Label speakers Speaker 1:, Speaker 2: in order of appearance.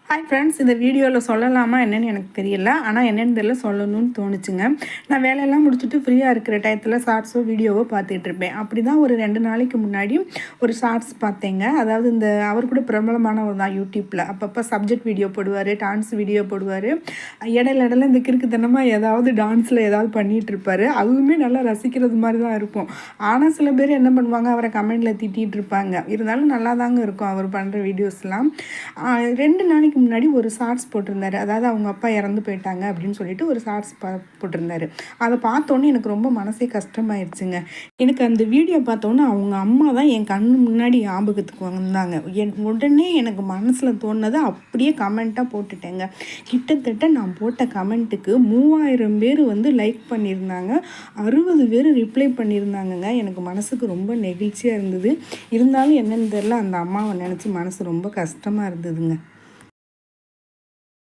Speaker 1: Hi friends, இந்த வீடியோவில் சொல்லலாமா என்னென்னு எனக்கு தெரியல. ஆனால் என்னென்னு தெரியல, சொல்லணும்னு தோணுச்சுங்க. நான் வேலையெல்லாம் முடிச்சுட்டு ஃப்ரீயாக இருக்கிற டயத்தில் ஷார்ட்ஸோ வீடியோவோ பார்த்துட்ருப்பேன். அப்படி தான் ஒரு 2 நாளைக்கு முன்னாடி ஒரு ஷார்ட்ஸ் பார்த்தேங்க. அதாவது இந்த அவர் கூட பிரபலமானவர் தான் யூடியூப்பில். அப்பப்போ சப்ஜெக்ட் வீடியோ போடுவார், டான்ஸ் வீடியோ போடுவார். இடையில இந்த கிறுக்குத்தனமாக ஏதாவது டான்ஸில் ஏதாவது பண்ணிகிட்ருப்பார். அதுவுமே நல்லா ரசிக்கிறது மாதிரி தான் இருக்கும். ஆனால் சில பேர் என்ன பண்ணுவாங்க, அவரை கமெண்டில் திட்டிகிட்டு இருப்பாங்க. இருந்தாலும் நல்லா தாங்க இருக்கும் அவர் பண்ணுற வீடியோஸ்லாம். 2 நாளைக்கு முன்னாடி ஒரு ஷார்ட்ஸ் போட்டிருந்தாரு. அதாவது அவங்க அப்பா இறந்து போயிட்டாங்க அப்படின்னு சொல்லிட்டு ஒரு ஷார்ட்ஸ் போட்டிருந்தாரு. அதை பார்த்தோன்னே எனக்கு ரொம்ப மனசே கஷ்டமாயிடுச்சுங்க. எனக்கு அந்த வீடியோ பார்த்தோன்னே அவங்க அம்மா தான் என் கண்ணு முன்னாடி ஞாபகத்துக்கு வந்தாங்க. உடனே எனக்கு மனசில் தோணுனதை அப்படியே கமெண்ட்டாக போட்டுட்டேங்க. கிட்டத்தட்ட நான் போட்ட கமெண்ட்டுக்கு 3000 பேர் லைக் பண்ணியிருந்தாங்க, 60 பேர் ரிப்ளை பண்ணியிருந்தாங்கங்க. எனக்கு மனசுக்கு ரொம்ப நெகிழ்ச்சியாக இருந்தது. இருந்தாலும் என்னென்னு தெரியல, அந்த அம்மாவை நினச்சி மனசு ரொம்ப கஷ்டமாக இருந்ததுங்க.